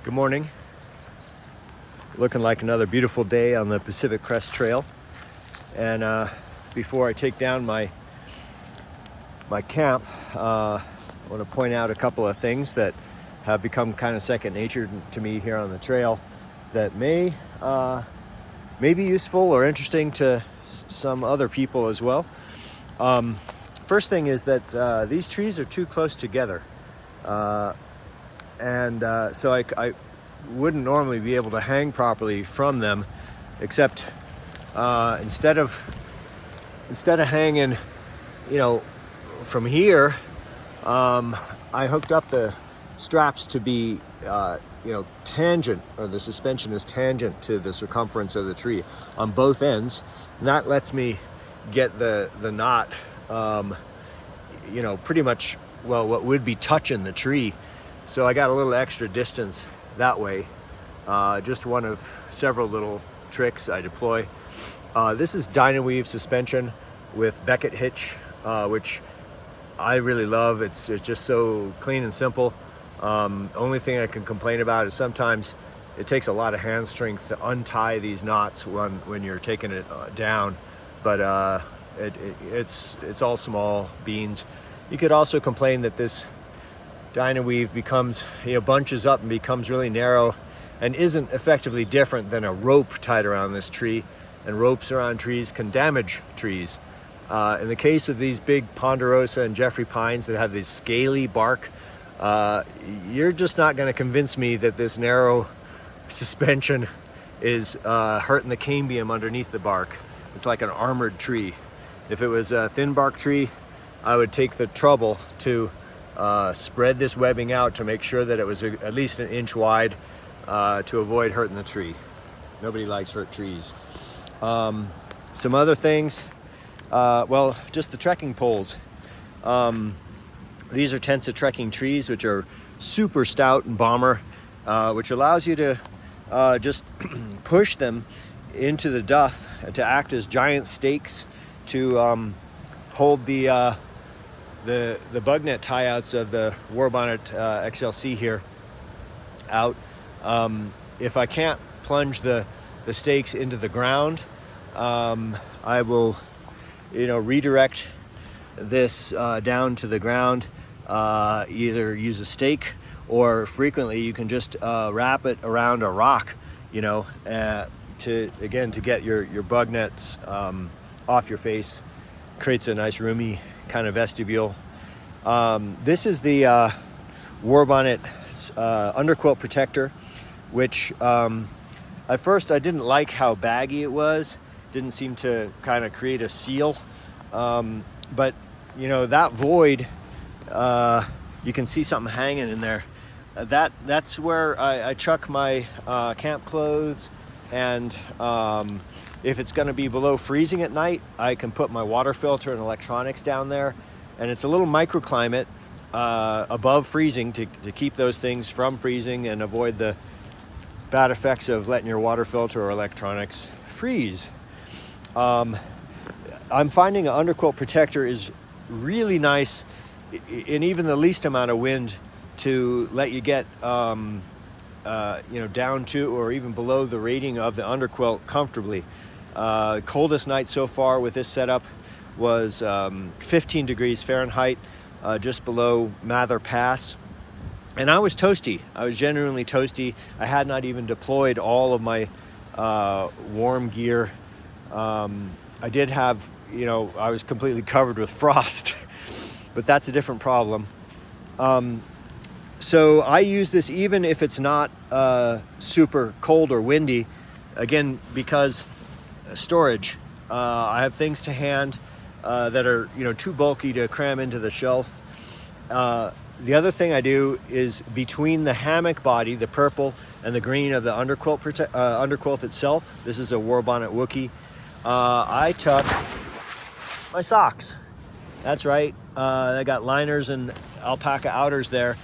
Good morning. Looking like another beautiful day on the Pacific Crest Trail. And before I take down my camp, I want to point out a couple of things that have become kind of second nature to me here on the trail that may be useful or interesting to some other people as well. First thing is that these trees are too close together. So I wouldn't normally be able to hang properly from them, except instead of hanging, from here, I hooked up the straps to be, tangent, or the suspension is tangent to the circumference of the tree on both ends. And that lets me get the knot, pretty much, what would be touching the tree. So I got a little extra distance that way. Just one of several little tricks I deploy. This is dynaweave suspension with Beckett hitch, which I really love. It's just so clean and simple. Only thing I can complain about is sometimes it takes a lot of hand strength to untie these knots when you're taking it down. But it's all small beans. You could also complain that this dynaweave becomes, bunches up and becomes really narrow and isn't effectively different than a rope tied around this tree. And ropes around trees can damage trees. In the case of these big ponderosa and Jeffrey pines that have this scaly bark, you're just not going to convince me that this narrow suspension is hurting the cambium underneath the bark. It's like an armored tree. If it was a thin bark tree, I would take the trouble to spread this webbing out to make sure that it was at least an inch wide to avoid hurting the tree. Nobody likes hurt trees. Some other things, just the trekking poles. These are Tensa Trekking Treez, which are super stout and bomber, which allows you to just push them into the duff to act as giant stakes to hold the bug net tie-outs of the Warbonnet XLC here out. If I can't plunge the stakes into the ground, I will, redirect this down to the ground, either use a stake, or frequently you can just wrap it around a rock, to get your bug nets off your face. Creates a nice roomy kind of vestibule. This is the Warbonnet underquilt protector, which at first I didn't like how baggy it was. Didn't seem to kind of create a seal. But that void, you can see something hanging in there. That's where I chuck my camp clothes, and if it's going to be below freezing at night, I can put my water filter and electronics down there. And it's a little microclimate above freezing to keep those things from freezing and avoid the bad effects of letting your water filter or electronics freeze. I'm finding an underquilt protector is really nice in even the least amount of wind to let you get down to or even below the rating of the underquilt comfortably. Coldest night so far with this setup was 15 degrees Fahrenheit, just below Mather Pass. And I was toasty. I was genuinely toasty. I had not even deployed all of my warm gear. I did have, I was completely covered with frost, but that's a different problem. So I use this even if it's not super cold or windy, again, because storage. I have things to hand that are, too bulky to cram into the shelf. The other thing I do is between the hammock body, the purple, and the green of the underquilt itself, this is a Warbonnet Wooki, I tuck my socks. That's right. I got liners and alpaca outers there,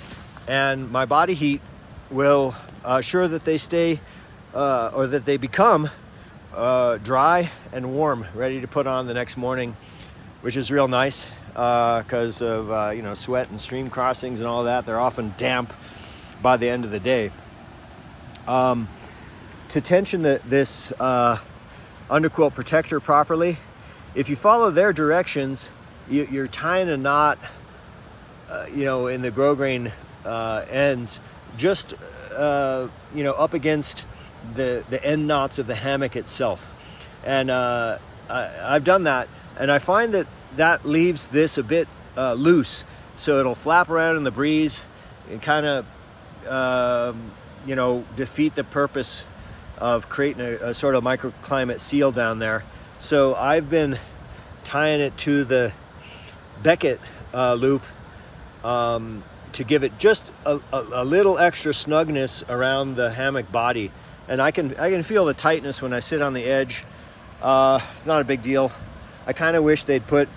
and my body heat will assure that they stay or that they become dry and warm, ready to put on the next morning, which is real nice. Because of sweat and stream crossings and all that. They're often damp by the end of the day. To tension this underquilt protector properly, if you follow their directions, you're tying a knot, in the grosgrain ends, just up against the end knots of the hammock itself. And I've done that, and I find that leaves this a bit loose, so it'll flap around in the breeze and kind of defeat the purpose of creating a sort of microclimate seal down there. So I've been tying it to the Beckett loop to give it just a little extra snugness around the hammock body. And I can feel the tightness when I sit on the edge. It's not a big deal. I kind of wish they'd put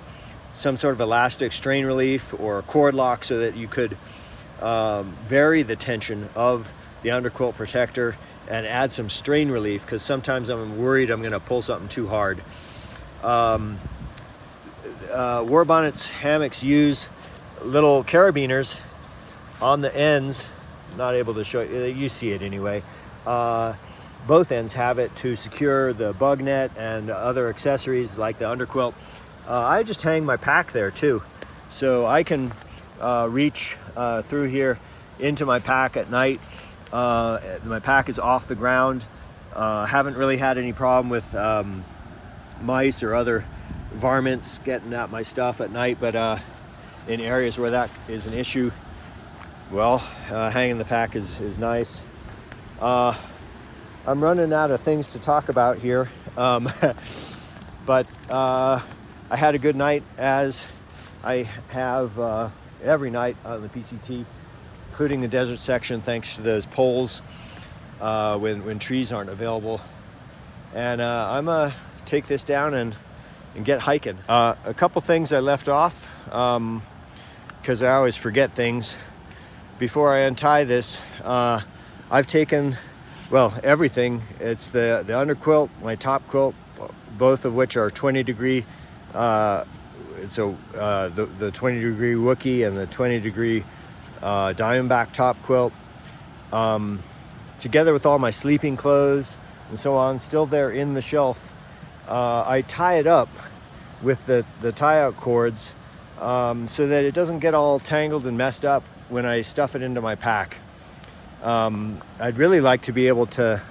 some sort of elastic strain relief or a cord lock so that you could vary the tension of the underquilt protector and add some strain relief, because sometimes I'm worried I'm going to pull something too hard. Warbonnet's hammocks use little carabiners on the ends. Not able to show you, you see it anyway. Both ends have it to secure the bug net and other accessories like the underquilt. I just hang my pack there too, so I can reach through here into my pack at night. My pack is off the ground. Haven't really had any problem with mice or other varmints getting at my stuff at night, but in areas where that is an issue, well, hanging the pack is nice. I'm running out of things to talk about here, but I had a good night, as I have every night on the PCT, including the desert section, thanks to those poles when trees aren't available. And I'm gonna take this down and get hiking. A couple things I left off, because I always forget things. Before I untie this, I've taken, well, everything. It's the underquilt, my top quilt, both of which are 20 degree. The 20 degree Wooki and the 20 degree Diamondback top quilt, together with all my sleeping clothes and so on, still there in the shelf. I tie it up with the tie-out cords so that it doesn't get all tangled and messed up when I stuff it into my pack. I'd really like to be able to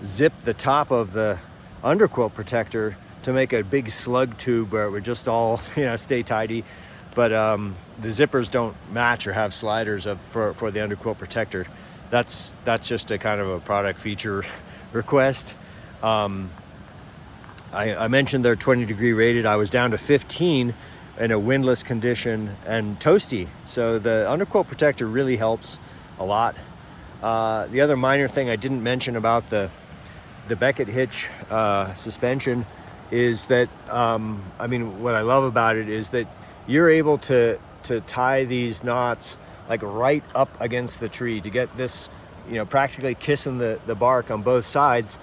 zip the top of the underquilt protector to make a big slug tube where it would just all stay tidy, but the zippers don't match or have sliders for the underquilt protector. That's just a kind of a product feature request. I mentioned they're 20 degree rated. I was down to 15 in a windless condition and toasty, so the underquilt protector really helps a lot. The other minor thing I didn't mention about the Beckett hitch suspension is that what I love about it is that you're able to tie these knots like right up against the tree to get this practically kissing the bark on both sides,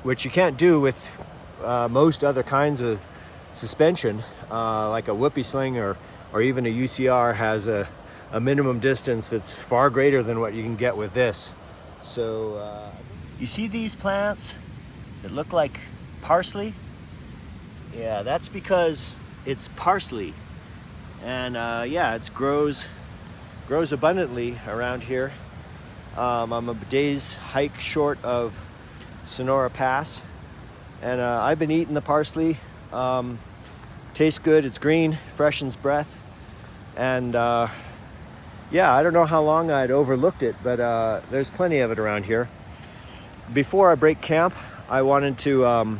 which you can't do with most other kinds of suspension, like a whoopee sling or even a UCR has a minimum distance that's far greater than what you can get with this. So you see these plants that look like parsley? Yeah, that's because it's parsley, and it grows abundantly around here. I'm a day's hike short of Sonora Pass, and I've been eating the parsley. Tastes good, it's green, freshens breath, and I don't know how long I'd overlooked it, but there's plenty of it around here. Before I break camp, I wanted to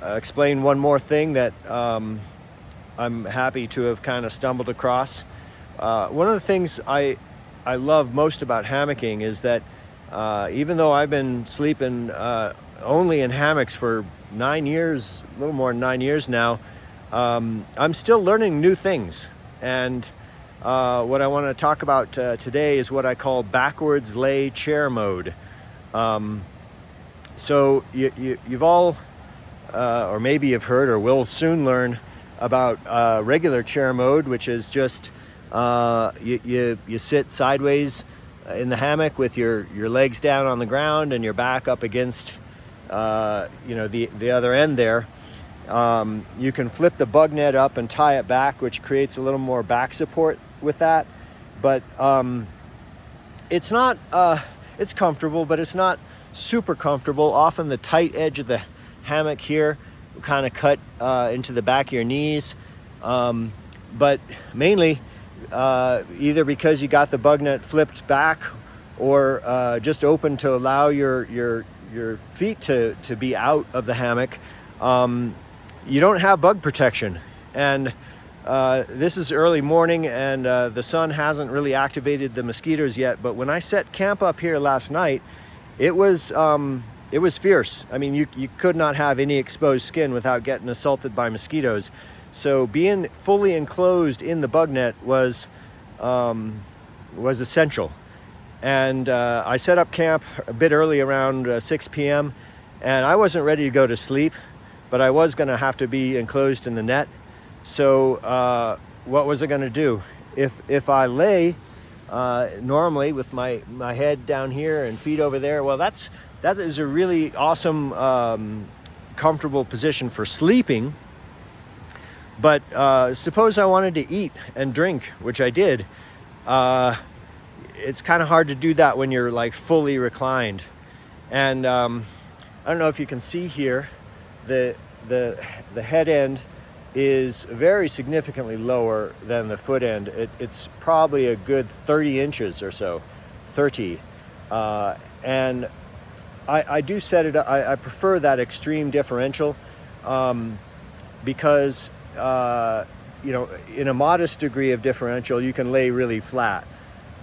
explain one more thing that I'm happy to have kind of stumbled across. One of the things I love most about hammocking is that even though I've been sleeping only in hammocks for 9 years, a little more than 9 years now, I'm still learning new things. And what I want to talk about today is what I call backwards lay chair mode. So you've all, or maybe you've heard or will soon learn about regular chair mode, which is just you sit sideways in the hammock with your legs down on the ground and your back up against the other end there. You can flip the bug net up and tie it back, which creates a little more back support with that. But it's not, it's comfortable, but it's not super comfortable. Often the tight edge of the hammock here will kind of cut into the back of your knees. But mainly either because you got the bug net flipped back or just open to allow your feet to be out of the hammock, you don't have bug protection. And this is early morning and the sun hasn't really activated the mosquitoes yet, but when I set camp up here last night, it was fierce. I mean, you could not have any exposed skin without getting assaulted by mosquitoes. So being fully enclosed in the bug net was essential. And I set up camp a bit early, around 6 p.m. and I wasn't ready to go to sleep, but I was going to have to be enclosed in the net. So what was I going to do? If I lay normally with my head down here and feet over there, well, that is a really awesome, comfortable position for sleeping. But suppose I wanted to eat and drink, which I did. It's kind of hard to do that when you're like fully reclined. And I don't know if you can see here, the head end is very significantly lower than the foot end. It's probably a good 30 inches or so, 30. And I do set it up. I prefer that extreme differential because in a modest degree of differential, you can lay really flat.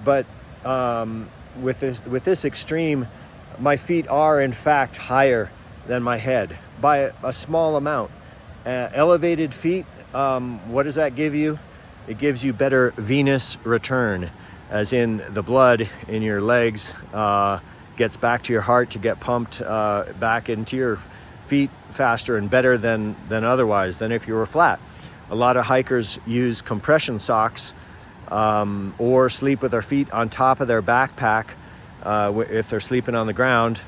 But with this extreme, my feet are in fact higher than my head by a small amount. Elevated feet, what does that give you? It gives you better venous return, as in the blood in your legs gets back to your heart to get pumped back into your feet faster and better than otherwise, than if you were flat. A lot of hikers use compression socks or sleep with their feet on top of their backpack if they're sleeping on the ground,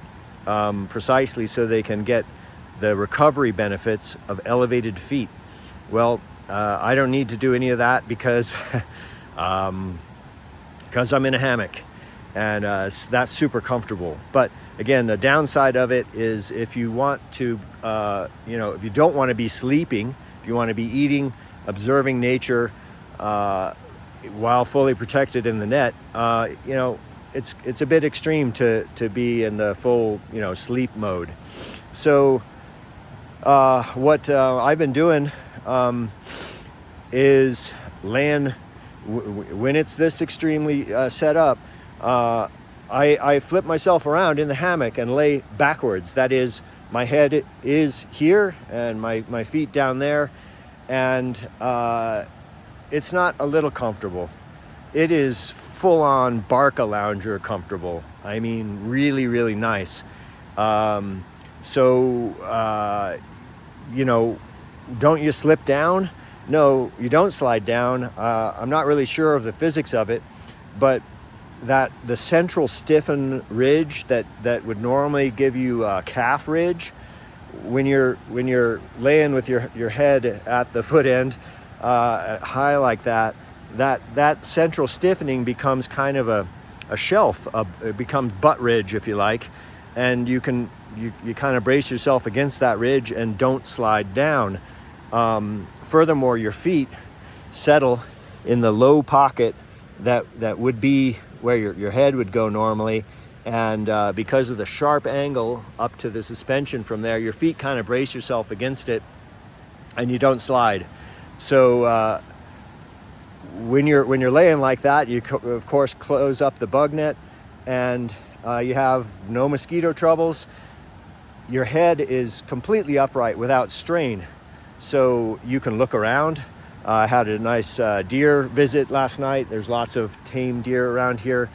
precisely so they can get the recovery benefits of elevated feet. Well, I don't need to do any of that because I'm in a hammock, and that's super comfortable. But again, the downside of it is if you want to, if you don't want to be sleeping, if you want to be eating, observing nature while fully protected in the net, it's a bit extreme to be in the full sleep mode. So what I've been doing is laying, when it's this extremely set up, I flip myself around in the hammock and lay backwards. That is, my head is here and my feet down there, and it's not a little comfortable. It is full-on Barca lounger comfortable. I mean, really, really nice. Don't you slip down? No, you don't slide down. I'm not really sure of the physics of it, but that the central stiffen ridge that would normally give you a calf ridge, when you're laying with your head at the foot end high like that central stiffening becomes kind of a shelf. It becomes butt ridge, if you like, and you kind of brace yourself against that ridge and don't slide down. Furthermore, your feet settle in the low pocket that would be where your head would go normally, and because of the sharp angle up to the suspension from there, your feet kind of brace yourself against it and you don't slide. So when you're laying like that, you of course close up the bug net, and you have no mosquito troubles. Your head is completely upright without strain, so you can look around. I had a nice deer visit last night. There's lots of tame deer around here.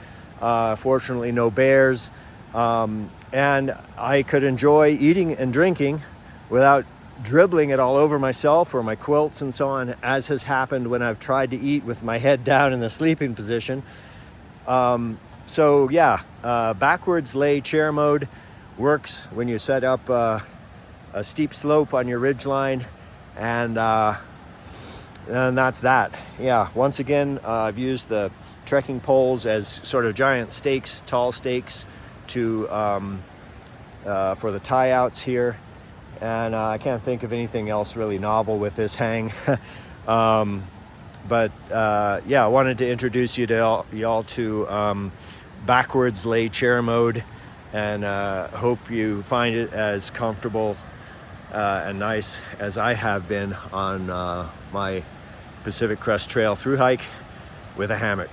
Fortunately, no bears. And I could enjoy eating and drinking without dribbling it all over myself or my quilts and so on, as has happened when I've tried to eat with my head down in the sleeping position. So yeah, backwards lay chair mode works when you set up a steep slope on your ridgeline, and that's that. Yeah, once again, I've used the trekking poles as sort of giant stakes, tall stakes, to for the tie outs here, and I can't think of anything else really novel with this hang. But yeah, I wanted to introduce you to y'all to backwards lay chair mode, and hope you find it as comfortable and nice as I have been on my Pacific Crest Trail thru hike with a hammock.